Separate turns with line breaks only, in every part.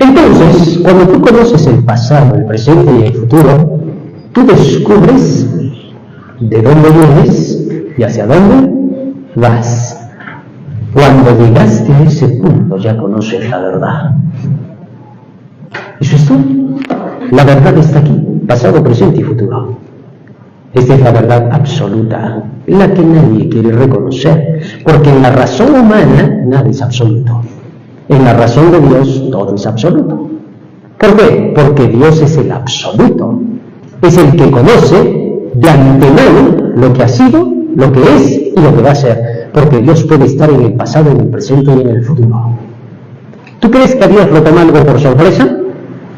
Entonces, cuando tú conoces el pasado, el presente y el futuro, tú descubres de dónde vienes y hacia dónde vas. Cuando llegaste a ese punto ya conoces la verdad. ¿Eso es todo? La verdad está aquí, pasado, presente y futuro. Esta es la verdad absoluta, la que nadie quiere reconocer, porque en la razón humana nada es absoluto. En la razón de Dios todo es absoluto. ¿Por qué? Porque Dios es el absoluto. Es el que conoce de antemano lo que ha sido, lo que es y lo que va a ser. Porque Dios puede estar en el pasado, en el presente y en el futuro. ¿Tú crees que a Dios lo toma algo por sorpresa?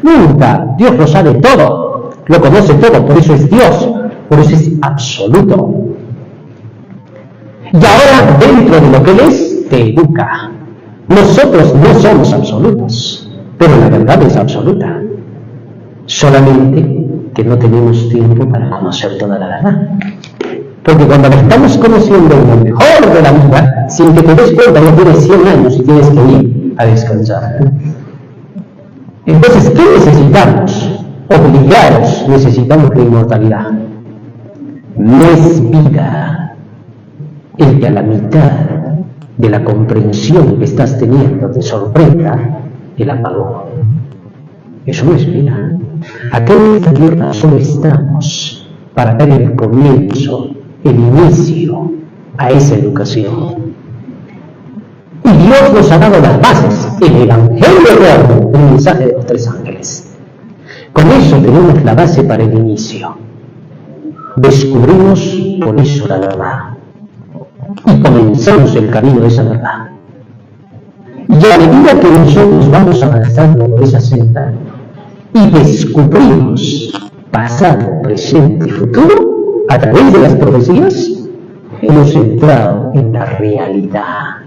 Nunca. Dios lo sabe todo. Lo conoce todo. Por eso es Dios. Por eso es absoluto. Y ahora, dentro de lo que Él es, te educa. Nosotros no somos absolutos, pero la verdad es absoluta. Solamente que no tenemos tiempo para conocer toda la verdad. Porque cuando la estamos conociendo en lo mejor de la vida, sin que te des cuenta, ya tienes 100 años y tienes que ir a descansar. Entonces, ¿qué necesitamos? Obligados, necesitamos la inmortalidad. No es vida el que a la mitad de la comprensión que estás teniendo te sorprenda el apagón. Eso no es vida. Aquí en esta tierra solo estamos para dar el comienzo, el inicio a esa educación. Y Dios nos ha dado las bases, el Evangelio eterno, el mensaje de los 3 ángeles. Con eso tenemos la base para el inicio. Descubrimos por eso la verdad. Y comenzamos el camino de esa verdad. Y a medida que nosotros vamos avanzando por esa senda y descubrimos pasado, presente y futuro, a través de las profecías, hemos entrado en la realidad,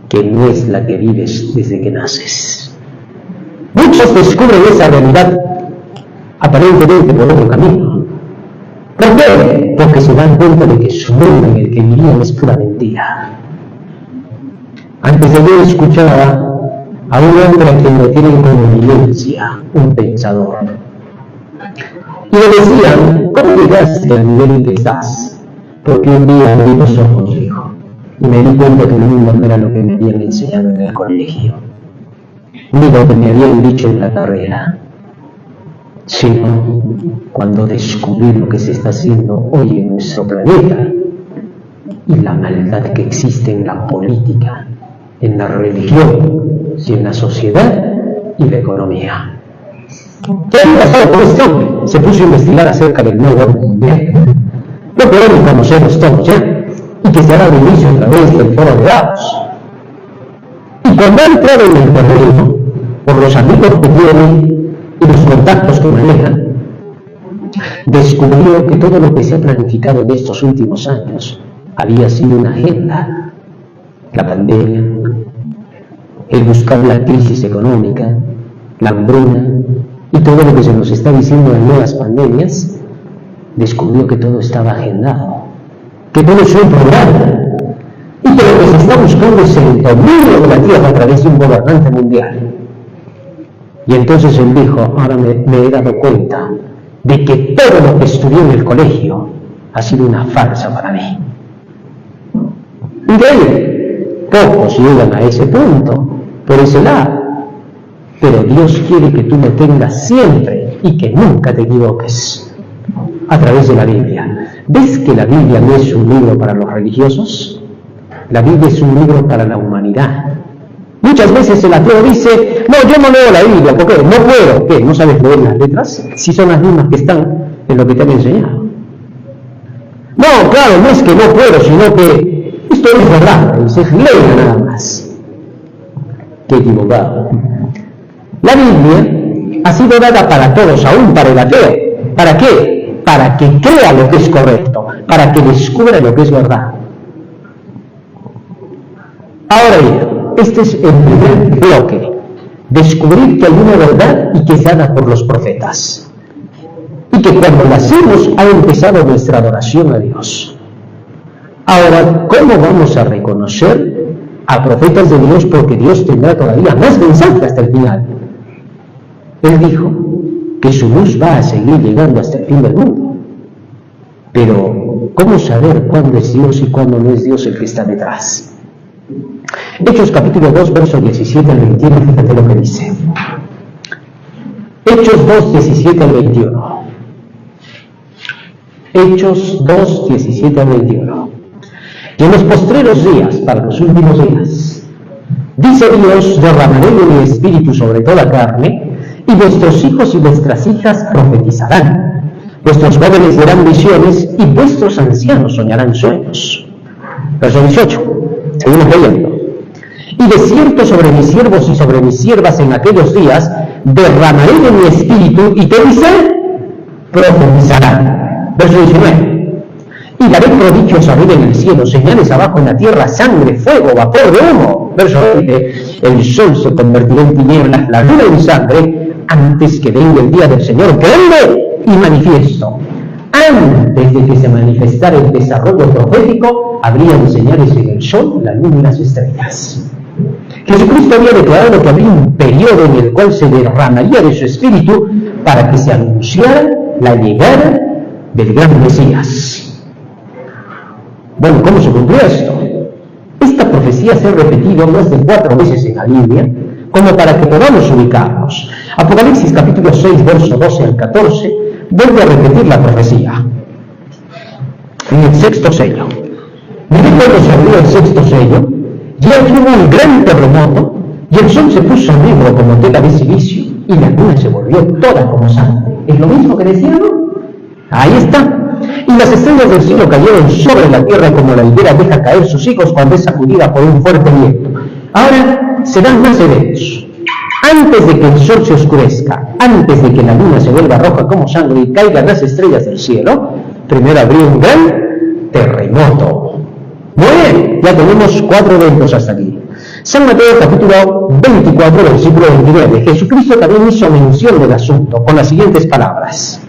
que no es la que vives desde que naces. Muchos descubren esa realidad aparentemente por otro camino. ¿Por qué? Porque se dan cuenta de que su mundo en el que vivían es pura mentira. Antes de ayer escuchaba a un hombre a quien lo tienen como evidencia, un pensador. Y le decían, ¿cómo llegaste al nivel en que estás? Porque un día abrí los ojos, dijo, y me di cuenta que el mundo no era lo que me habían enseñado en el colegio, ni lo que me habían dicho en la carrera, sino cuando descubrí lo que se está haciendo hoy en nuestro planeta y la maldad que existe en la política, en la religión y en la sociedad y la economía. ¿Qué ha pasado con este hombre? Se puso a investigar acerca del nuevo orden mundial. Lo podemos conocerlos todos ya, y que se ha dado inicio a través del foro de Davos. Y cuando ha entrado en el terreno, por los amigos que tiene y los contactos que maneja, descubrió que todo lo que se ha planificado en estos últimos años había sido una agenda. La pandemia, el buscar la crisis económica, la hambruna y todo lo que se nos está diciendo en nuevas pandemias, descubrió que todo estaba agendado, que todo es un programa y que lo que se está buscando es el dominio de la tierra a través de un gobernante mundial. Y entonces él dijo, ahora me he dado cuenta de que todo lo que estudié en el colegio ha sido una farsa para mí. Increíble, pocos llegan a ese punto, por ese lado, pero Dios quiere que tú lo tengas siempre y que nunca te equivoques a través de la Biblia. ¿Ves que la Biblia no es un libro para los religiosos? La Biblia es un libro para la humanidad. Muchas veces el ateo dice, no, yo no leo la Biblia, ¿por qué? No puedo. ¿Qué? ¿No sabes leer las letras? Si son las mismas que están en lo que te han enseñado. No, claro, no es que no puedo, sino que esto es verdad, dices, léela nada más. Qué equivocado. La Biblia ha sido dada para todos, aún para el ateo. ¿Para qué? Para que crea lo que es correcto, para que descubra lo que es verdad. Ahora bien, este es el primer bloque. Descubrir que hay una verdad y que se haga por los profetas. Y que cuando la hacemos ha empezado nuestra adoración a Dios. Ahora, ¿cómo vamos a reconocer a profetas de Dios? Porque Dios tendrá todavía más mensajes hasta el final. Él dijo que su luz va a seguir llegando hasta el fin del mundo. Pero, ¿cómo saber cuándo es Dios y cuándo no es Dios el que está detrás? Hechos capítulo 2, verso 17 al 21, fíjate lo que dice. Hechos 2, 17 al 21. Hechos 2, 17 al 21. Y en los postreros días, para los últimos días, dice Dios, derramaré de mi espíritu sobre toda carne, y vuestros hijos y vuestras hijas profetizarán, vuestros jóvenes verán visiones, y vuestros ancianos soñarán sueños. Verso 18, seguimos leyendo. Y de cierto sobre mis siervos y sobre mis siervas en aquellos días, derramaré de mi espíritu, y ¿qué dice? Profetizarán. Verso 19. Y daré prodigios arriba en el cielo, señales abajo en la tierra, sangre, fuego, vapor de humo. Verso 20. El sol se convertirá en tinieblas, la luna en sangre, antes que venga el día del Señor grande y manifiesto. Antes de que se manifestara el desarrollo profético, habrían señales en el sol, la luna y las estrellas. Jesucristo había declarado que había un periodo en el cual se derramaría de su espíritu para que se anunciara la llegada del gran Mesías. Bueno, ¿cómo se cumplió esto? Esta profecía se ha repetido más de 4 veces en la Biblia, como para que podamos ubicarnos. Apocalipsis capítulo 6, verso 12 al 14, vuelve a repetir la profecía. En el 6º sello. Miré cuando se abrió el 6º sello, y aquí hubo un gran terremoto, y el sol se puso negro como tela de silicio, y la luna se volvió toda como sangre. ¿Es lo mismo que decía, no? Ahí está. Y las estrellas del cielo cayeron sobre la tierra como la higuera deja caer sus higos cuando es sacudida por un fuerte viento. Ahora serán más severos. Antes de que el sol se oscurezca, antes de que la luna se vuelva roja como sangre y caigan las estrellas del cielo, primero habría un gran terremoto. Muy bien, ya tenemos 4 eventos hasta aquí. San Mateo capítulo 24, versículo 29. Jesucristo también hizo mención del asunto con las siguientes palabras.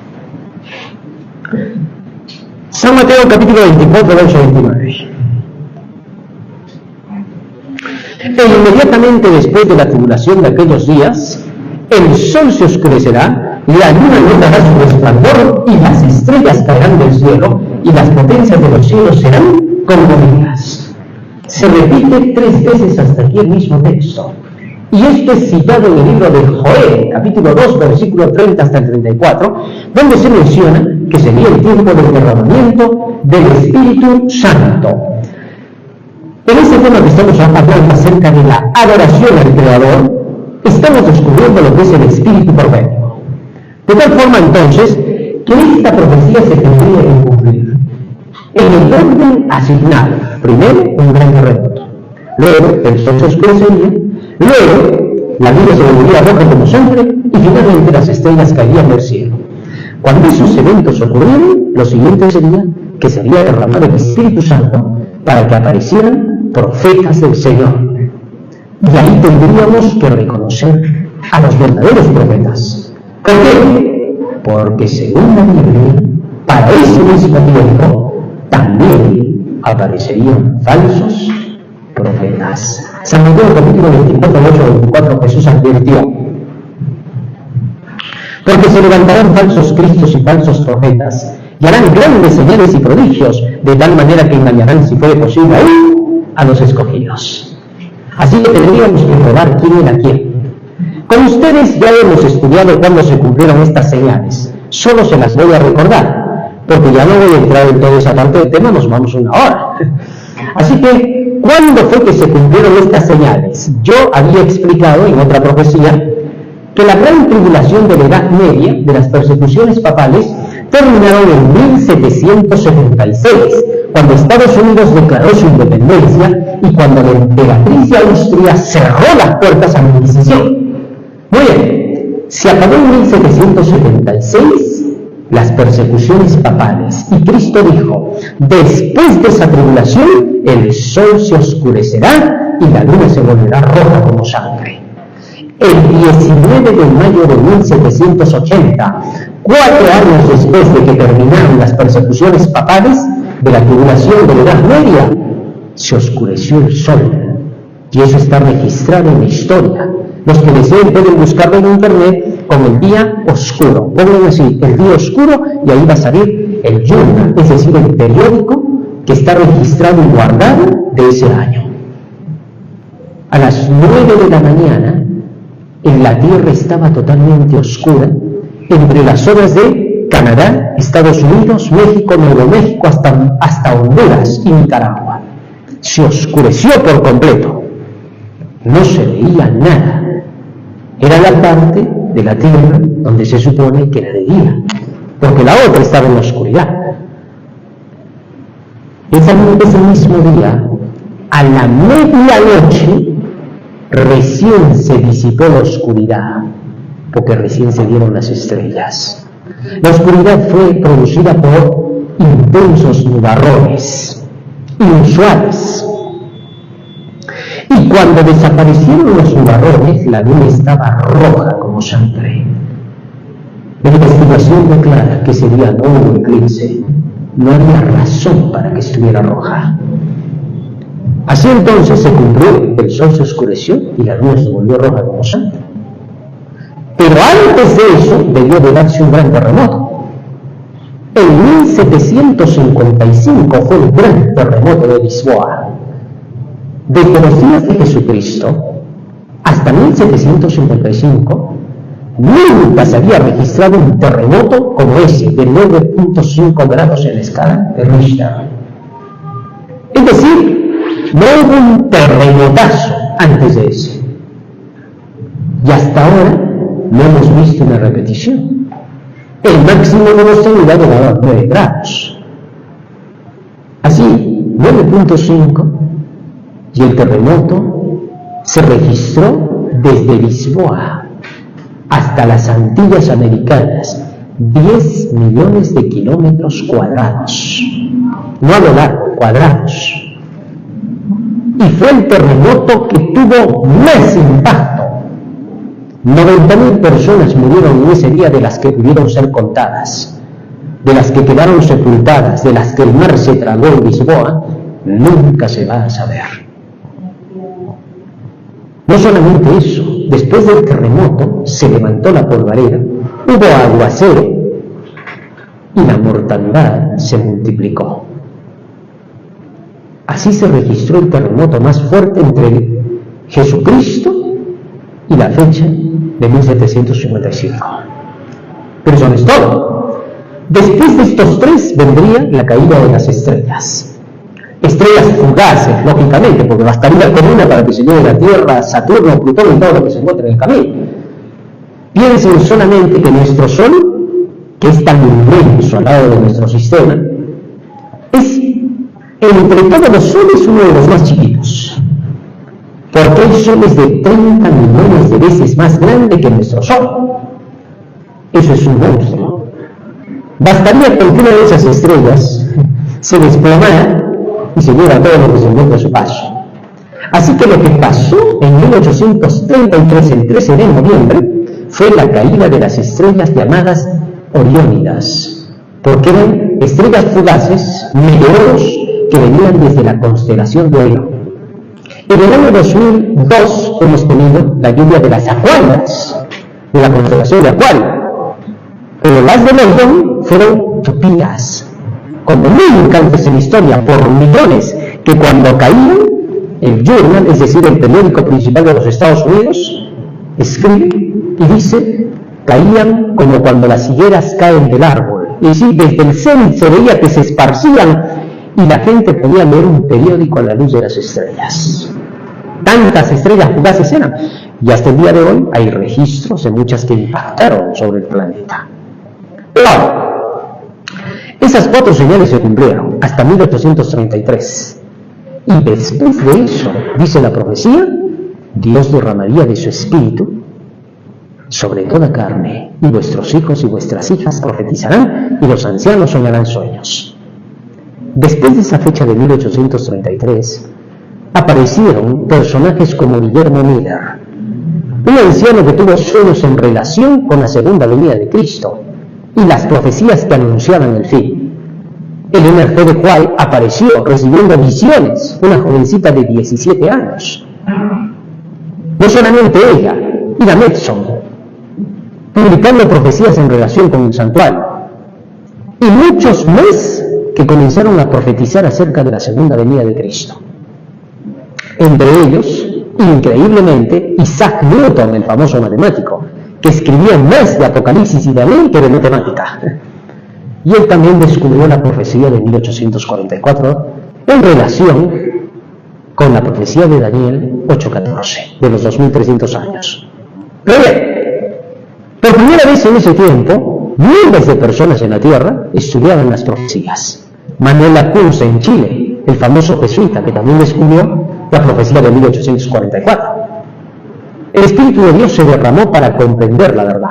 San Mateo capítulo 24, verso 29. E inmediatamente después de la tribulación de aquellos días, el sol se oscurecerá, la luna no dará su resplandor, y las estrellas caerán del cielo, y las potencias de los cielos serán conmovidas. Se repite 3 veces hasta aquí el mismo texto. Y esto es citado en el libro de Joel, capítulo 2, versículo 30 hasta el 34, donde se menciona que sería el tiempo del derramamiento del Espíritu Santo. En este tema que estamos hablando acerca de la adoración al Creador, estamos descubriendo lo que es el Espíritu profético. De tal forma, entonces, que esta profecía se tendría que cumplir en el orden asignado. Primero, un gran terremoto. Luego, el sol se oscurecería. Luego, la luna se volvería roja como sangre. Y finalmente, las estrellas caerían del cielo. Cuando esos eventos ocurrieran, lo siguiente sería que sería derramado el Espíritu Santo para que aparecieran profetas del Señor. Y ahí tendríamos que reconocer a los verdaderos profetas. ¿Por qué? Porque según la Biblia, para ese mismo tiempo, también aparecerían falsos profetas. San Mateo capítulo 24, verso 24, Jesús advirtió: porque se levantarán falsos cristos y falsos profetas, y harán grandes señales y prodigios, de tal manera que engañarán, si fuere posible, a los escogidos. Así que tendríamos que probar quién era quién. Con ustedes ya hemos estudiado cuándo se cumplieron estas señales. Solo se las voy a recordar, porque ya no voy a entrar en toda esa parte del tema, nos vamos 1 hora. Así que, ¿cuándo fue que se cumplieron estas señales? Yo había explicado en otra profecía que la gran tribulación de la Edad Media, de las persecuciones papales, terminaron en 1776, cuando Estados Unidos declaró su independencia y cuando la emperatriz de Austria cerró las puertas a la Inquisición. Muy bien, se acabó en 1776 las persecuciones papales y Cristo dijo: después de esa tribulación el sol se oscurecerá y la luna se volverá roja como sangre. El 19 de mayo de 1780, 4 años después de que terminaron las persecuciones papales de la tribulación de la Edad Media, se oscureció el sol. Y eso está registrado en la historia. Los que deseen pueden buscarlo en internet con el día oscuro. Pongan así, el día oscuro, y ahí va a salir el journal, es decir, el periódico que está registrado y guardado de ese año. A las 9 de la mañana, la Tierra estaba totalmente oscura, entre las zonas de Canadá, Estados Unidos, México, Nuevo México, hasta Honduras y Nicaragua. Se oscureció por completo. No se veía nada. Era la parte de la Tierra donde se supone que era de día, porque la otra estaba en la oscuridad. Ese mismo día, a la medianoche, recién se disipó la oscuridad, porque recién se dieron las estrellas. La oscuridad fue producida por intensos nubarrones inusuales. Y cuando desaparecieron los nubarrones, la luna estaba roja como sangre. La investigación declara que ese día no hubo eclipse. No había razón para que estuviera roja. Así entonces se cumplió, el sol se oscureció y la luna se volvió roja como sangre. Pero antes de eso debió de darse un gran terremoto. En 1755 fue el gran terremoto de Lisboa. Desde los días de Jesucristo hasta 1755 nunca se había registrado un terremoto como ese, de 9.5 grados en la escala de Richter. Es decir, no hubo un terremotazo antes de ese. Y hasta ahora no hemos visto una repetición. El máximo de nuestra vida llegaba a 9 grados. Así, 9.5, y el terremoto se registró desde Lisboa hasta las Antillas Americanas, 10 millones de kilómetros cuadrados. No a lo largo, cuadrados. Y fue el terremoto que tuvo más impacto. 90.000 personas murieron en ese día, de las que pudieron ser contadas, de las que quedaron sepultadas, de las que el mar se tragó en Lisboa, nunca se va a saber. No solamente eso, después del terremoto se levantó la polvareda, hubo aguacero y la mortandad se multiplicó. Así se registró el terremoto más fuerte entre Jesucristo y la fecha de 1755. Pero eso no es todo. Después de estos tres vendría la caída de las estrellas. Estrellas fugaces, lógicamente, porque bastaría con una para que se lleve la Tierra, Saturno, Plutón y todo lo que se encuentra en el camino. Piensen solamente que nuestro Sol, que es tan inmenso al lado de nuestro sistema, es entre todos los soles uno de los más chiquitos. Porque hay soles de 30 millones de veces más grande que nuestro Sol. Eso es un monstruo. Bastaría con que una de esas estrellas se desplomara y se lleva todo lo que se encuentra a su paso. Así que lo que pasó en 1833, el 13 de noviembre, fue la caída de las estrellas llamadas Oriónidas, porque eran estrellas fugaces, meteoros que venían desde la constelación de Orión. En el año 2002 hemos tenido la lluvia de las Acuarias, de la constelación de Acuario. Pero las de Orión fueron tupidas, como nunca antes en la historia, por millones, que cuando caían, el Journal, es decir, el periódico principal de los Estados Unidos, escribe y dice, caían como cuando las higueras caen del árbol. Es decir, desde el cenit se veía que se esparcían y la gente podía leer un periódico a la luz de las estrellas. Tantas estrellas fugaces eran. Y hasta el día de hoy hay registros de muchas que impactaron sobre el planeta. Claro, esas 4 señales se cumplieron hasta 1833. Y después de eso, dice la profecía, Dios derramaría de su espíritu sobre toda carne, y vuestros hijos y vuestras hijas profetizarán, y los ancianos soñarán sueños. Después de esa fecha de 1833, aparecieron personajes como Guillermo Miller, un anciano que tuvo sueños en relación con la segunda venida de Cristo y las profecías que anunciaban el fin. Eleanor G. de White apareció recibiendo visiones, una jovencita de 17 años. No solamente ella, Ida Metson, publicando profecías en relación con el santuario. Y muchos más que comenzaron a profetizar acerca de la segunda venida de Cristo. Entre ellos, increíblemente, Isaac Newton, el famoso matemático, que escribía más de Apocalipsis y Daniel que de matemática. Y él también descubrió la profecía de 1844 en relación con la profecía de Daniel 8:14, de los 2300 años. Pero bien, por primera vez en ese tiempo, miles de personas en la Tierra estudiaban las profecías. Manuel Lacunza en Chile, el famoso jesuita que también descubrió la profecía de 1844. El Espíritu de Dios se derramó para comprender la verdad.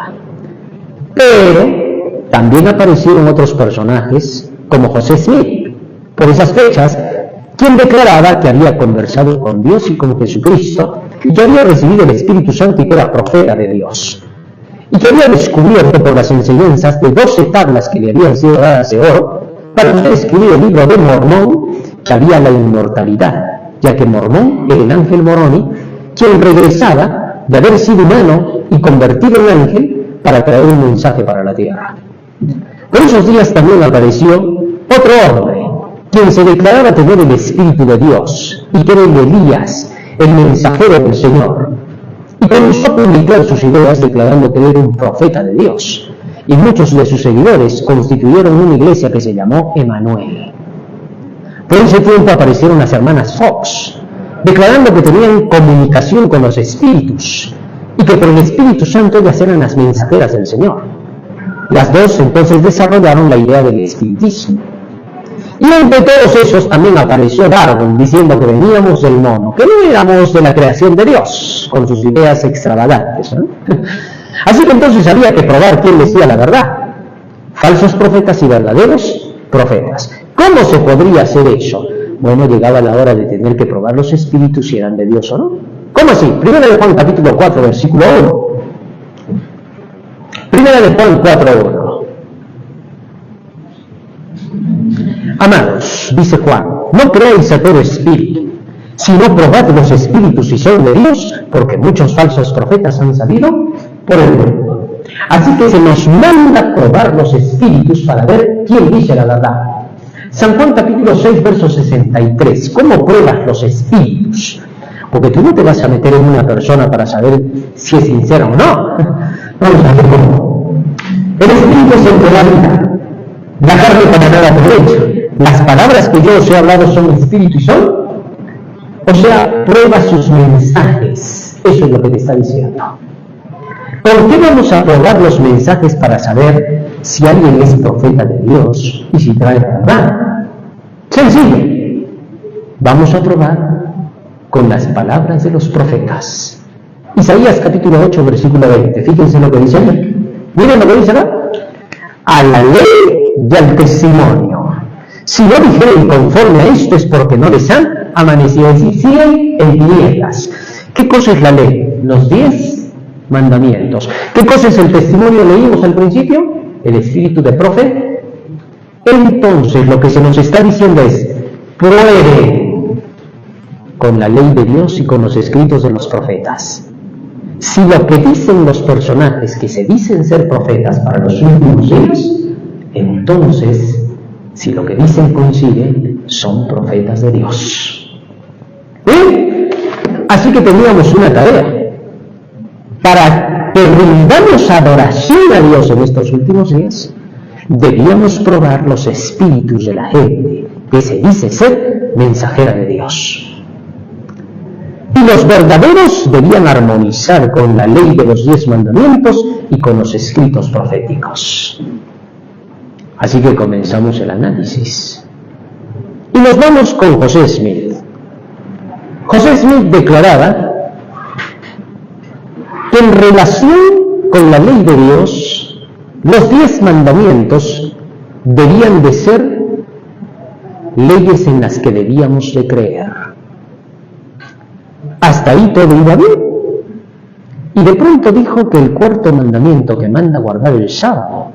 Pero también aparecieron otros personajes, como José Smith, por esas fechas, quien declaraba que había conversado con Dios y con Jesucristo, y que había recibido el Espíritu Santo y que era profeta de Dios, y que había descubierto por las enseñanzas de 12 tablas que le habían sido dadas de oro, para poder escribir el libro de Mormón, que había la inmortalidad, ya que Mormón era el ángel Moroni, quien regresaba de haber sido humano y convertido en ángel para traer un mensaje para la tierra. Por esos días también apareció otro hombre, quien se declaraba tener el Espíritu de Dios, y que era Elías, el mensajero del Señor, y comenzó a publicar sus ideas declarando que era un profeta de Dios, y muchos de sus seguidores constituyeron una iglesia que se llamó Emanuel. Por ese tiempo aparecieron las hermanas Fox, declarando que tenían comunicación con los espíritus, y que por el Espíritu Santo ellas eran las mensajeras del Señor. Las dos entonces desarrollaron la idea del espiritismo. Y entre todos esos también apareció Darwin, diciendo que veníamos del mono, que no éramos de la creación de Dios, con sus ideas extravagantes, ¿no? Así que entonces había que probar quién decía la verdad, falsos profetas y verdaderos profetas. ¿Cómo se podría hacer eso? Bueno, llegaba la hora de tener que probar los espíritus si eran de Dios o no. ¿Cómo así? Primera de Juan capítulo 4, versículo 1. Primera de Juan 4:1. Amados, dice Juan, no creáis a todo espíritu, sino probad los espíritus si son de Dios, porque muchos falsos profetas han salido por el mundo. Así que se nos manda probar los espíritus para ver quién dice la verdad. San Juan capítulo 6, verso 63. ¿Cómo pruebas los espíritus? Porque tú no te vas a meter en una persona para saber si es sincera o no. Vamos a ver cómo. El espíritu es el que da vida. La carne para nada aprovecha. Las palabras que yo os he hablado son espíritu y son. O sea, prueba sus mensajes. Eso es lo que te está diciendo. ¿Por qué vamos a probar los mensajes para saber si alguien es profeta de Dios y si trae la verdad? Sencillo. Vamos a probar con las palabras de los profetas. Isaías capítulo 8, versículo 20. Fíjense lo que dice ahí. Miren lo que dice acá. A la ley y al testimonio. Si no dijeren conforme a esto es porque no les han amanecido. Es decir, siguen en tinieblas. ¿Qué cosa es la ley? Los 10 mandamientos. ¿Qué cosa es el testimonio? Leímos al principio. El espíritu de profeta. Entonces lo que se nos está diciendo es: pruebe con la ley de Dios y con los escritos de los profetas. Si lo que dicen los personajes que se dicen ser profetas para los últimos días, entonces, si lo que dicen coincide, son profetas de Dios. ¿Bien? Así que teníamos una tarea. Para que rindamos adoración a Dios en estos últimos días, debíamos probar los espíritus de la gente que se dice ser mensajera de Dios. Y los verdaderos debían armonizar con la ley de los 10 mandamientos y con los escritos proféticos. Así que comenzamos el análisis. Y nos vamos con José Smith. José Smith declaraba que en relación con la ley de Dios, los 10 mandamientos debían de ser leyes en las que debíamos de creer. Hasta ahí todo iba bien. Y de pronto dijo que el cuarto mandamiento que manda guardar el sábado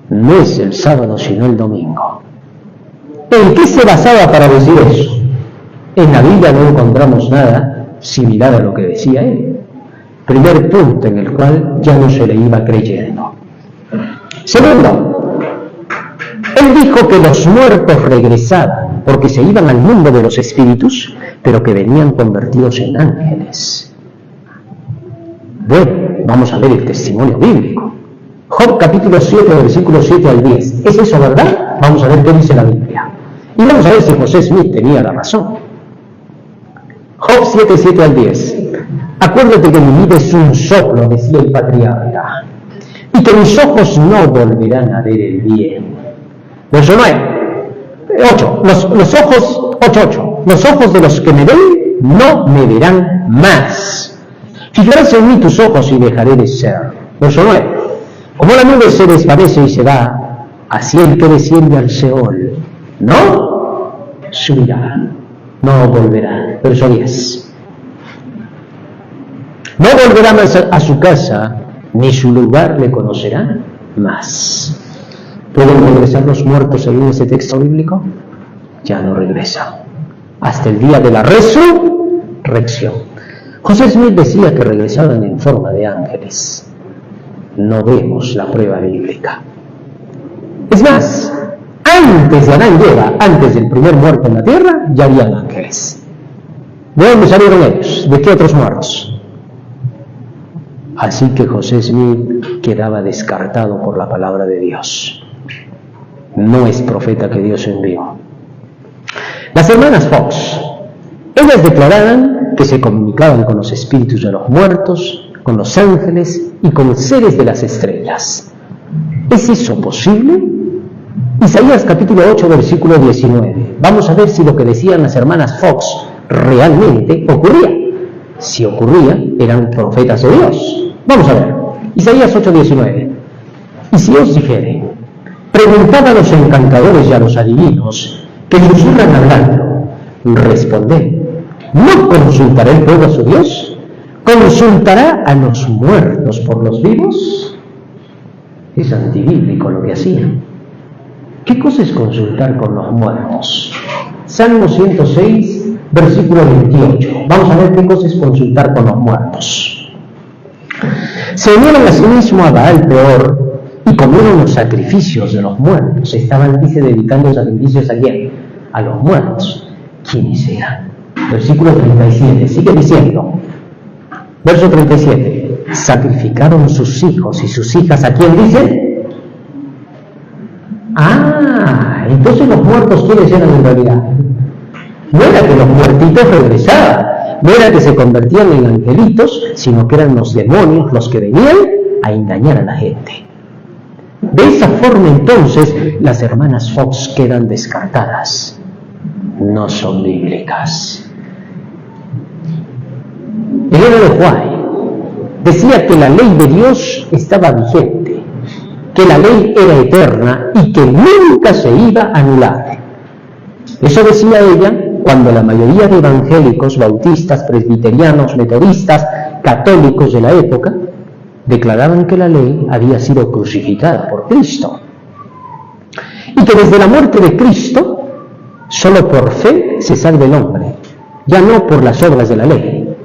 no es el sábado sino el domingo. ¿En qué se basaba para decir eso? En la Biblia no encontramos nada similar a lo que decía él. Primer punto en el cual ya no se le iba creyendo. Segundo, él dijo que los muertos regresaban porque se iban al mundo de los espíritus, pero que venían convertidos en ángeles. Bueno, vamos a ver el testimonio bíblico. Job capítulo 7, versículos 7 al 10. ¿Es eso verdad? Vamos a ver qué dice la Biblia. Y vamos a ver si José Smith tenía la razón. Job 7, 7 al 10. Acuérdate que mi vida es un soplo, decía el patriarca, y que mis ojos no volverán a ver el bien. Verso 8. Los ojos de los que me ven no me verán más. Fijarás en mí tus ojos y dejaré de ser. Verso 9. Como la nube se desvanece y se va, así el que desciende al Seol no subirá, no volverá. Verso 10. No volverá más a su casa, ni su lugar le conocerá más. ¿Pueden regresar los muertos según ese texto bíblico? Ya no regresan. Hasta el día de la resurrección. José Smith decía que regresaban en forma de ángeles. No vemos la prueba bíblica. Es más, antes de Adán y Eva, antes del primer muerto en la tierra, ya habían ángeles. ¿De dónde salieron ellos? ¿De qué otros muertos? Así que José Smith quedaba descartado por la palabra de Dios. No es profeta que Dios envió. Las hermanas Fox, ellas declaraban que se comunicaban con los espíritus de los muertos, con los ángeles y con seres de las estrellas. ¿Es eso posible? Isaías capítulo 8, versículo 19. Vamos a ver si lo que decían las hermanas Fox realmente ocurría. Si ocurría, eran profetas de Dios. Vamos a ver, Isaías 8, 19. Y si os dijere, preguntad a los encantadores y a los adivinos, que susurran hablando, responded, ¿no consultará el pueblo a su Dios? ¿Consultará a los muertos por los vivos? Es antibíblico lo que hacían. ¿Qué cosa es consultar con los muertos? Salmo 106, versículo 28. Vamos a ver qué cosa es consultar con los muertos. Se unieron a sí mismo a Baal Peor y comieron los sacrificios de los muertos. Estaban, dice, dedicando sacrificios a quién? A los muertos. ¿Quiénes eran? Versículo 37, sigue diciendo. Verso 37. Sacrificaron sus hijos y sus hijas. ¿A quién dice? Entonces los muertos, ¿quiénes eran en realidad? No era que los muertitos regresaban, no era que se convertían en angelitos, sino que eran los demonios los que venían a engañar a la gente. De esa forma entonces las hermanas Fox quedan descartadas. No son bíblicas. Elena de White decía que la ley de Dios estaba vigente, que la ley era eterna y que nunca se iba a anular. Eso decía ella cuando la mayoría de evangélicos, bautistas, presbiterianos, metodistas, católicos de la época declaraban que la ley había sido crucificada por Cristo y que desde la muerte de Cristo solo por fe se salva el hombre, ya no por las obras de la ley.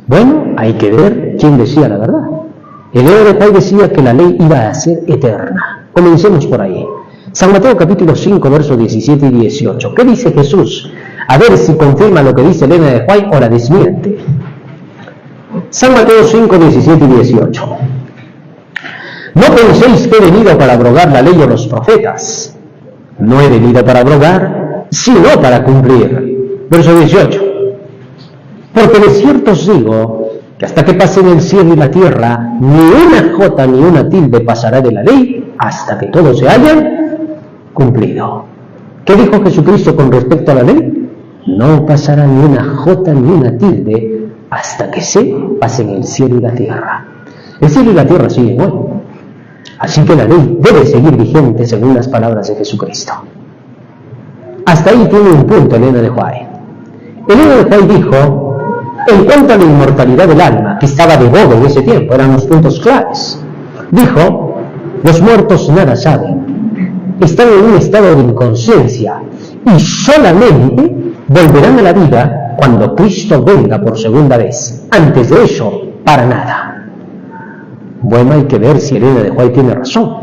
Bueno, hay que ver quién decía la verdad. Elena de White decía que la ley iba a ser eterna. Comencemos por ahí. San Mateo capítulo 5, versos 17 y 18. ¿Qué dice Jesús? A ver si confirma lo que dice Elena de White o la desmiente. San Mateo 5, 17 y 18. No penséis que he venido para abrogar la ley o los profetas. No he venido para abrogar, sino para cumplir. Verso 18. Porque de cierto os digo que hasta que pasen el cielo y la tierra, ni una jota ni una tilde pasará de la ley hasta que todos se hayan cumplido. ¿Qué dijo Jesucristo con respecto a la ley? No pasará ni una jota ni una tilde hasta que se pasen el cielo y la tierra. El cielo y la tierra siguen igual. Así que la ley debe seguir vigente según las palabras de Jesucristo. Hasta ahí tiene un punto Elena de White. Elena de White dijo, en cuanto a la inmortalidad del alma, que estaba de moda en ese tiempo, eran los puntos claves, dijo, los muertos nada saben, están en un estado de inconsciencia y solamente volverán a la vida cuando Cristo venga por segunda vez. Antes de eso, para nada. Bueno, hay que ver si Elena de White tiene razón.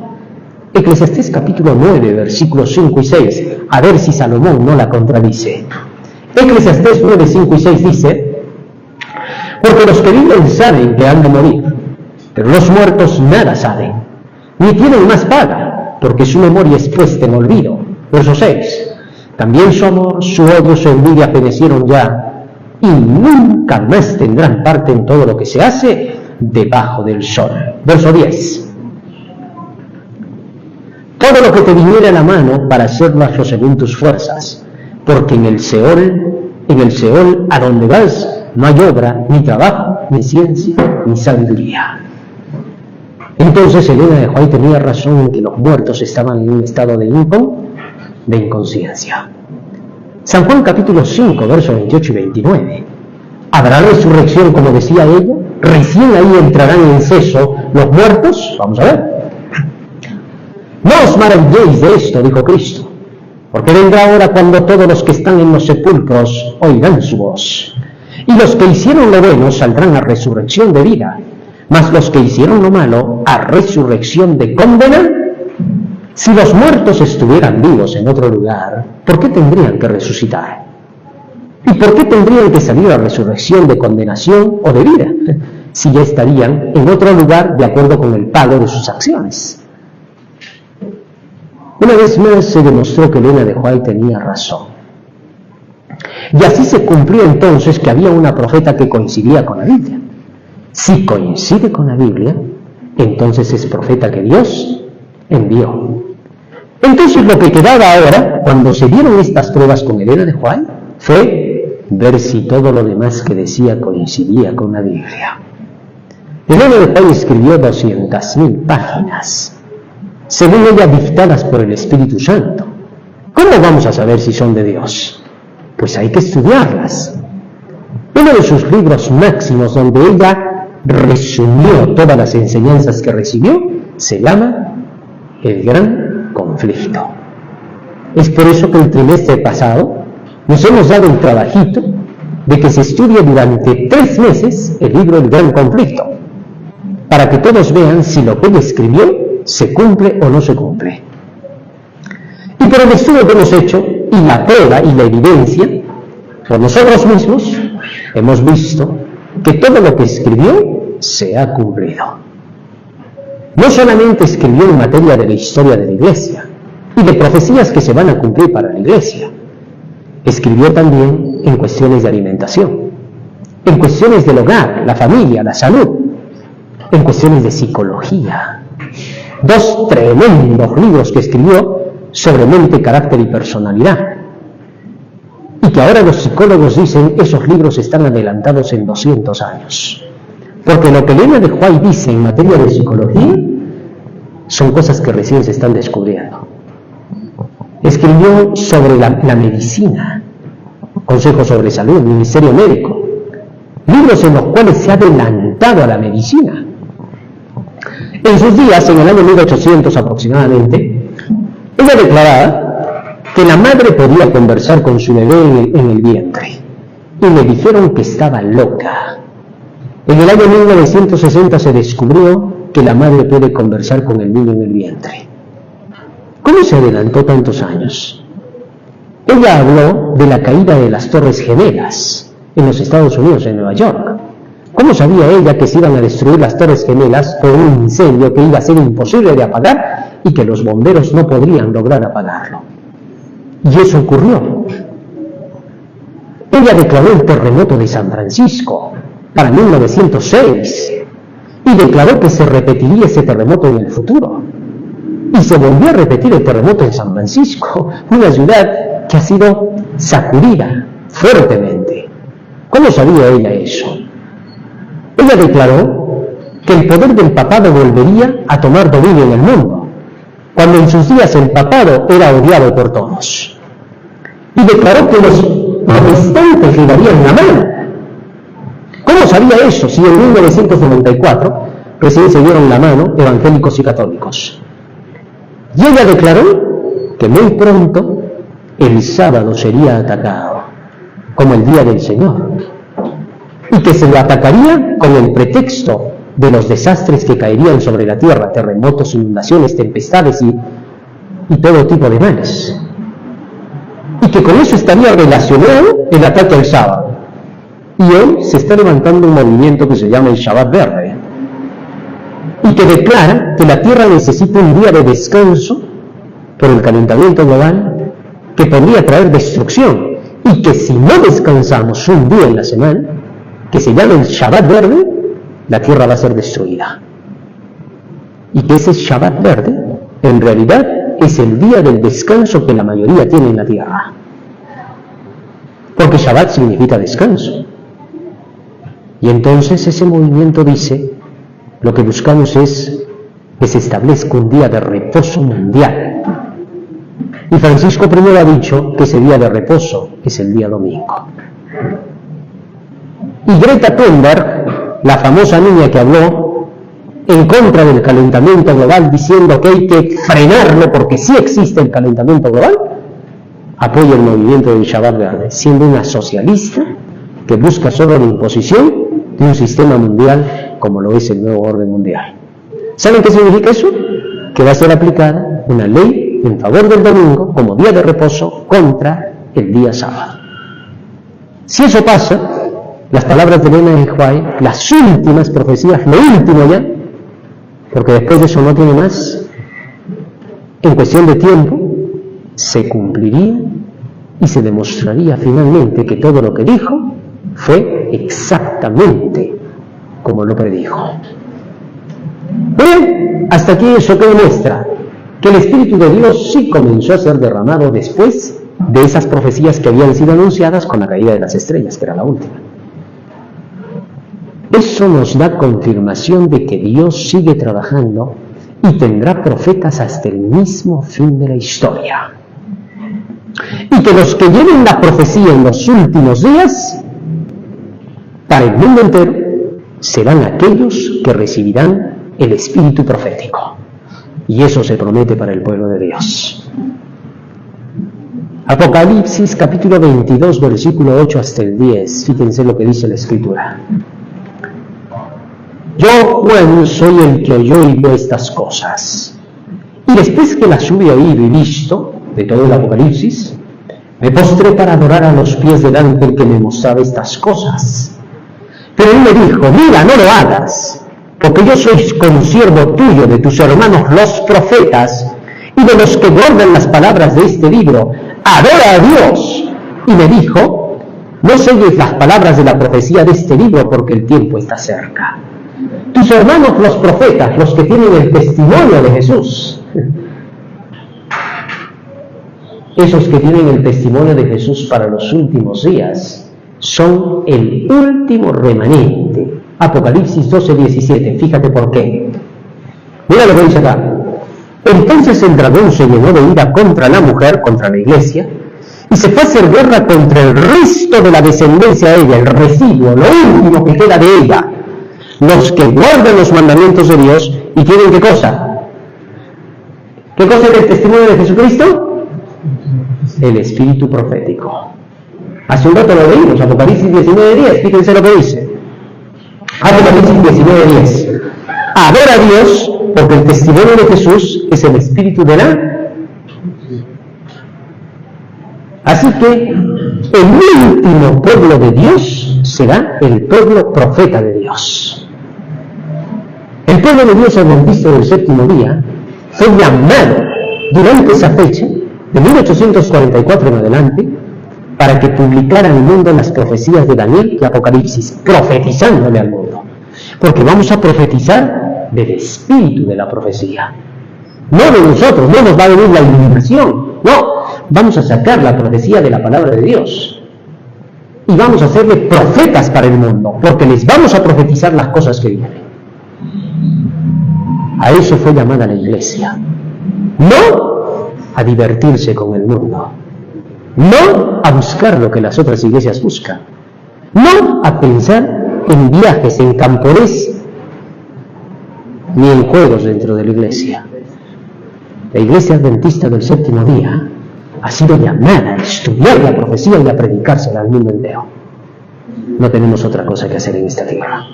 Eclesiastés capítulo 9, versículos 5 y 6, a ver si Salomón no la contradice. Eclesiastés 9, 5 y 6 dice: porque los que viven saben que han de morir, pero los muertos nada saben, ni tienen más paga, porque su memoria es puesta en olvido. Verso 6, también su amor, su odio, su envidia perecieron ya, y nunca más tendrán parte en todo lo que se hace debajo del sol. Verso 10, todo lo que te viniera a la mano para hacerlo hazlo según tus fuerzas, porque en el Seol a donde vas no hay obra, ni trabajo, ni ciencia, ni sabiduría. Entonces Elena de White tenía razón en que los muertos estaban en un estado de inconsciencia. San Juan capítulo 5, versos 28 y 29. ¿Habrá resurrección como decía ella? ¿Recién ahí entrarán en ceso los muertos? Vamos a ver. No os maravilléis de esto, dijo Cristo, porque vendrá hora cuando todos los que están en los sepulcros oirán su voz. Y los que hicieron lo bueno saldrán a resurrección de vida, mas los que hicieron lo malo a resurrección de condena. Si los muertos estuvieran vivos en otro lugar, ¿por qué tendrían que resucitar? ¿Y por qué tendrían que salir a resurrección de condenación o de vida, si ya estarían en otro lugar de acuerdo con el pago de sus acciones? Una vez más se demostró que Elena de White tenía razón. Y así se cumplió entonces que había una profeta que coincidía con la Biblia. Si coincide con la Biblia, entonces es profeta que Dios envió. Entonces lo que quedaba ahora, cuando se dieron estas pruebas con Elena de White, fue ver si todo lo demás que decía coincidía con la Biblia. Elena de White escribió 200.000 páginas, según ella dictadas por el Espíritu Santo. ¿Cómo vamos a saber si son de Dios? Pues hay que estudiarlas. Uno de sus libros máximos, donde ella resumió todas las enseñanzas que recibió, se llama El Gran Conflicto. Es por eso que el trimestre pasado nos hemos dado el trabajito de que se estudie durante 3 meses el libro El Gran Conflicto, para que todos vean si lo que él escribió se cumple o no se cumple. Y por el estudio que hemos hecho, y la prueba y la evidencia, por nosotros mismos, hemos visto que todo lo que escribió se ha cumplido. No solamente escribió en materia de la historia de la Iglesia y de profecías que se van a cumplir para la Iglesia, escribió también en cuestiones de alimentación, en cuestiones del hogar, la familia, la salud, en cuestiones de psicología. 2 tremendos libros que escribió sobre mente, carácter y personalidad, y que ahora los psicólogos dicen esos libros están adelantados en 200 años, porque lo que Elena de White dice en materia de psicología son cosas que recién se están descubriendo. Escribió sobre la medicina, consejos sobre salud, ministerio médico, libros en los cuales se ha adelantado a la medicina. En sus días, en el año 1800 aproximadamente, ella declaraba que la madre podía conversar con su bebé en el vientre, y le dijeron que estaba loca. En el año 1960 se descubrió que la madre puede conversar con el niño en el vientre. ¿Cómo se adelantó tantos años? Ella habló de la caída de las Torres Gemelas en los Estados Unidos, en Nueva York. ¿Cómo sabía ella que se iban a destruir las Torres Gemelas por un incendio que iba a ser imposible de apagar y que los bomberos no podrían lograr apagarlo? Y eso ocurrió. Ella declaró el terremoto de San Francisco para 1906 y declaró que se repetiría ese terremoto en el futuro. Y se volvió a repetir el terremoto en San Francisco, una ciudad que ha sido sacudida fuertemente. ¿Cómo sabía ella eso? Ella declaró que el poder del papado volvería a tomar dominio en el mundo, cuando en sus días el papado era odiado por todos. Y declaró que los protestantes le darían la mano. ¿Cómo sabía eso si en 1994 recién se dieron la mano evangélicos y católicos? Y ella declaró que muy pronto el sábado sería atacado. como el día del Señor, y que se lo atacaría con el pretexto de los desastres que caerían sobre la tierra, terremotos, inundaciones, tempestades y todo tipo de males. Y que con eso estaría relacionado el ataque al sábado. Y hoy se está levantando un movimiento que se llama el Shabbat Verde, y que declara que la tierra necesita un día de descanso por el calentamiento global que podría traer destrucción, y que si no descansamos un día en la semana, que se llama el Shabbat Verde, la tierra va a ser destruida. Y que ese Shabbat Verde, en realidad, es el día del descanso que la mayoría tiene en la tierra. Porque Shabbat significa descanso. Y entonces ese movimiento dice, lo que buscamos es que se establezca un día de reposo mundial. Y Francisco I ha dicho que ese día de reposo es el día domingo. Y Greta Thunberg, la famosa niña que habló en contra del calentamiento global, diciendo que hay que frenarlo porque sí existe el calentamiento global, apoya el movimiento del Shabbat Verde, siendo una socialista que busca solo la imposición de un sistema mundial como lo es el nuevo orden mundial. ¿Saben qué significa eso? Que va a ser aplicada una ley en favor del domingo como día de reposo contra el día sábado. Si eso pasa, las palabras de Elena de White, las últimas profecías, lo último ya, porque después de eso no tiene más, en cuestión de tiempo, se cumpliría y se demostraría finalmente que todo lo que dijo fue exactamente como lo predijo. Bien, hasta aquí eso que demuestra que el Espíritu de Dios sí comenzó a ser derramado después de esas profecías que habían sido anunciadas con la caída de las estrellas, que era la última. Eso nos da confirmación de que Dios sigue trabajando y tendrá profetas hasta el mismo fin de la historia. Y que los que lleven la profecía en los últimos días, para el mundo entero, serán aquellos que recibirán el espíritu profético. Y eso se promete para el pueblo de Dios. Apocalipsis capítulo 22, versículo 8 hasta el 10. Fíjense lo que dice la Escritura. Yo, Juan, soy el que oyó y vio estas cosas. Y después que las hube oído y visto, de todo el Apocalipsis, me postré para adorar a los pies del ángel que me mostraba estas cosas. Pero él me dijo, mira, no lo hagas, porque yo soy consiervo tuyo, de tus hermanos los profetas, y de los que guardan las palabras de este libro. Adora a Dios. Y me dijo, no selles las palabras de la profecía de este libro, porque el tiempo está cerca. Tus hermanos los profetas, los que tienen el testimonio de Jesús, esos que tienen el testimonio de Jesús para los últimos días, son el último remanente. Apocalipsis 12:17, fíjate por qué. Mira lo que dice acá. Entonces el dragón se llenó de ira contra la mujer, contra la iglesia, y se fue a hacer guerra contra el resto de la descendencia de ella, el residuo, lo último que queda de ella, los que guardan los mandamientos de Dios y tienen ¿qué cosa? ¿Qué cosa es el testimonio de Jesucristo? El espíritu profético. Hace un rato lo leímos, Apocalipsis 19:10, fíjense lo que dice. Apocalipsis 19:10. Adora a Dios, porque el testimonio de Jesús es el espíritu de la... Así que el último pueblo de Dios será el pueblo profeta de Dios. El pueblo de Dios adventista del séptimo día fue llamado durante esa fecha, de 1844 en adelante, para que publicara al mundo las profecías de Daniel y Apocalipsis, profetizándole al mundo. Porque vamos a profetizar del espíritu de la profecía. No de nosotros, no nos va a venir la iluminación, no. Vamos a sacar la profecía de la palabra de Dios. Y vamos a hacerle profetas para el mundo, porque les vamos a profetizar las cosas que vienen. A eso fue llamada la iglesia. No a divertirse con el mundo. No a buscar lo que las otras iglesias buscan. No a pensar en viajes, en campones, ni en juegos dentro de la iglesia. La iglesia adventista del séptimo día ha sido llamada a estudiar la profecía y a predicársela al mundo entero. No tenemos otra cosa que hacer en esta tierra.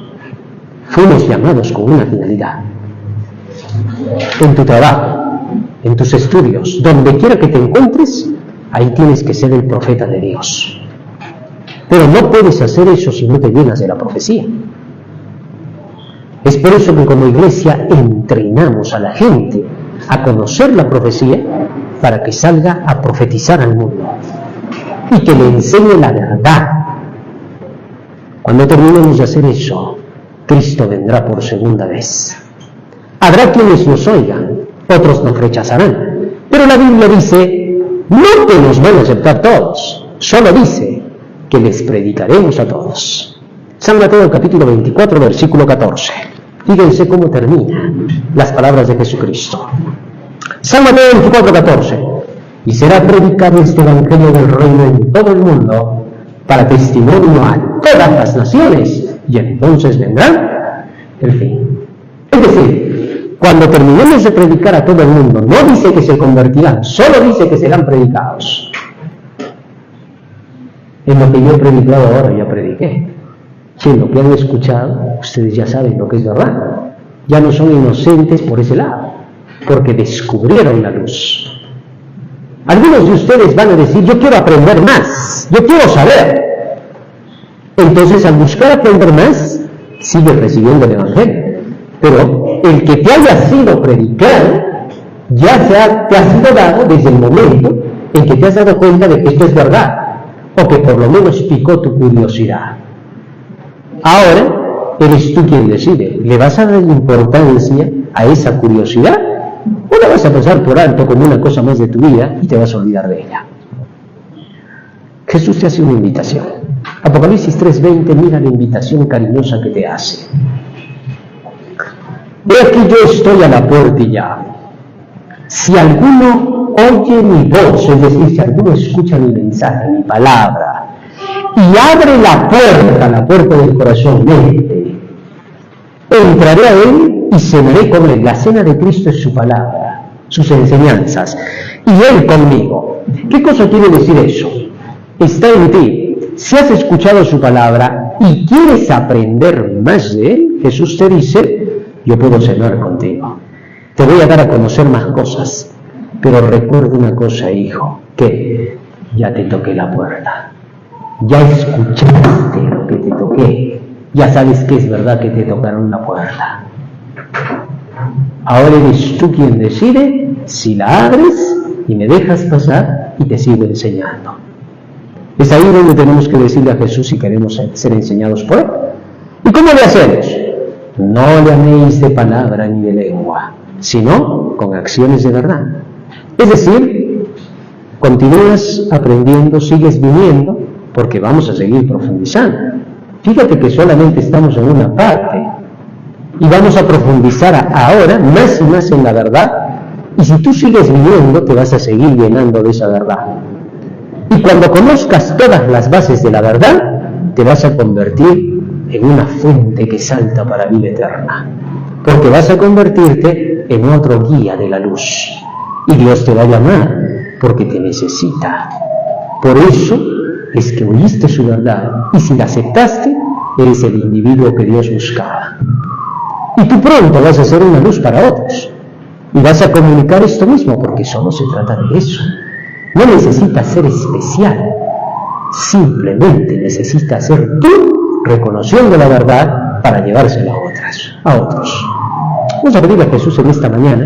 Fuimos llamados con una finalidad. En tu trabajo, en tus estudios, donde quiera que te encuentres, ahí tienes que ser el profeta de Dios. Pero no puedes hacer eso si no te llenas de la profecía. Es por eso que como iglesia entrenamos a la gente a conocer la profecía para que salga a profetizar al mundo y que le enseñe la verdad. Cuando terminemos de hacer eso, Cristo vendrá por segunda vez. Habrá quienes nos oigan, otros nos rechazarán, pero la Biblia dice, no que nos van a aceptar todos, solo dice que les predicaremos a todos. San Mateo capítulo 24, versículo 14. Fíjense cómo terminan las palabras de Jesucristo. San Mateo 24, 14. Y será predicado este evangelio del reino en todo el mundo para testimonio a todas las naciones, y entonces vendrá el fin. Es decir, cuando terminemos de predicar a todo el mundo, no dice que se convertirán, solo dice que serán predicados. En lo que yo he predicado ahora ya prediqué. Si en lo que han escuchado, ustedes ya saben lo que es verdad. Ya no son inocentes por ese lado, porque descubrieron la luz. Algunos de ustedes van a decir, yo quiero aprender más, yo quiero saber. Entonces, al buscar aprender más, sigue recibiendo el Evangelio. Pero el que te haya sido predicado, ya te ha sido dado desde el momento en que te has dado cuenta de que esto es verdad, o que por lo menos picó tu curiosidad. Ahora, eres tú quien decide. ¿Le vas a dar importancia a esa curiosidad? ¿O la vas a pasar por alto como una cosa más de tu vida y te vas a olvidar de ella? Jesús te hace una invitación. Apocalipsis 3:20, mira la invitación cariñosa que te hace. Ve aquí, yo estoy a la puerta y llamo. Si alguno oye mi voz, es decir, si alguno escucha mi mensaje, mi palabra, y abre la puerta del corazón, entraré a él y cenaré con él. La cena de Cristo es su palabra, sus enseñanzas, y él conmigo. ¿Qué cosa quiere decir eso? Está en ti. Si has escuchado su palabra y quieres aprender más de él, Jesús te dice, yo puedo cenar contigo. Te voy a dar a conocer más cosas, pero recuerda una cosa, hijo, que ya te toqué la puerta. Ya escuchaste lo que te toqué. Ya sabes que es verdad que te tocaron la puerta. Ahora eres tú quien decide si la abres y me dejas pasar y te sigo enseñando. Es ahí donde tenemos que decirle a Jesús si queremos ser enseñados por él. ¿Y cómo le hacemos? No le améis de palabra ni de lengua, sino con acciones de verdad. Es decir, continúas aprendiendo, sigues viniendo, porque vamos a seguir profundizando. Fíjate que solamente estamos en una parte y vamos a profundizar ahora más y más en la verdad, y si tú sigues viniendo te vas a seguir llenando de esa verdad. Y cuando conozcas todas las bases de la verdad, te vas a convertir en una fuente que salta para vida eterna, porque vas a convertirte en otro guía de la luz, y Dios te va a llamar porque te necesita. Por eso es que oíste su verdad, y si la aceptaste, eres el individuo que Dios buscaba. Y tú pronto vas a ser una luz para otros, y vas a comunicar esto mismo, porque solo se trata de eso. No necesitas ser especial, simplemente necesitas ser tú reconociendo la verdad para llevársela a otros. Vamos a pedirle a Jesús en esta mañana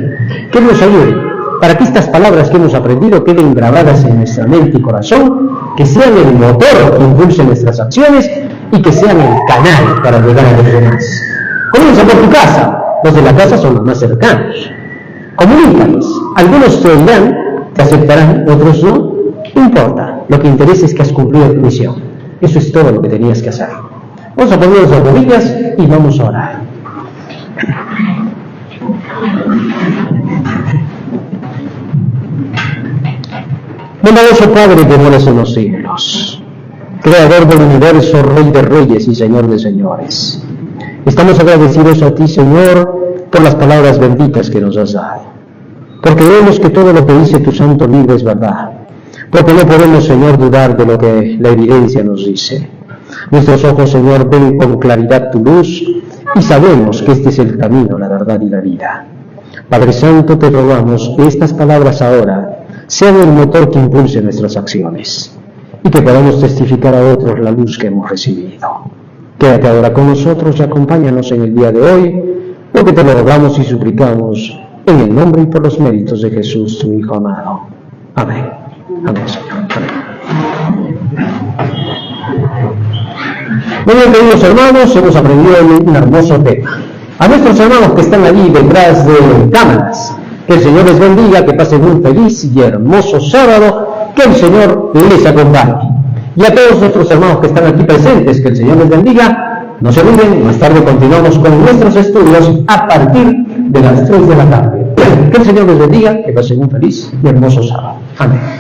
que Él nos ayude para que estas palabras que hemos aprendido queden grabadas en nuestra mente y corazón, que sean el motor que impulse nuestras acciones y que sean el canal para llegar a los demás. Comienza por tu casa. Los de la casa son los más cercanos. Comunícalos. Algunos te oirán, te aceptarán, otros no. No importa. Lo que interesa es que has cumplido tu misión. Eso es todo lo que tenías que hacer. Vamos a ponernos las rodillas y vamos a orar. Bondadoso Padre que moras en los siglos, Creador del universo, Rey de reyes y Señor de señores, estamos agradecidos a ti, Señor, por las palabras benditas que nos has dado, porque vemos que todo lo que dice tu santo libro es verdad, porque no podemos, Señor, dudar de lo que la evidencia nos dice. Nuestros ojos, Señor, ven con claridad tu luz y sabemos que este es el camino, la verdad y la vida. Padre Santo, te rogamos que estas palabras ahora sean el motor que impulse nuestras acciones y que podamos testificar a otros la luz que hemos recibido. Quédate ahora con nosotros y acompáñanos en el día de hoy, porque te lo rogamos y suplicamos en el nombre y por los méritos de Jesús, tu Hijo amado. Amén. Amén, Señor. Amén. Muy bien, queridos hermanos, hemos aprendido un hermoso tema. A nuestros hermanos que están allí detrás de cámaras, que el Señor les bendiga, que pasen un feliz y hermoso sábado, que el Señor les acompañe. Y a todos nuestros hermanos que están aquí presentes, que el Señor les bendiga. No se olviden, más tarde continuamos con nuestros estudios a partir de las 3 de la tarde. Que el Señor les bendiga, que pasen un feliz y hermoso sábado. Amén.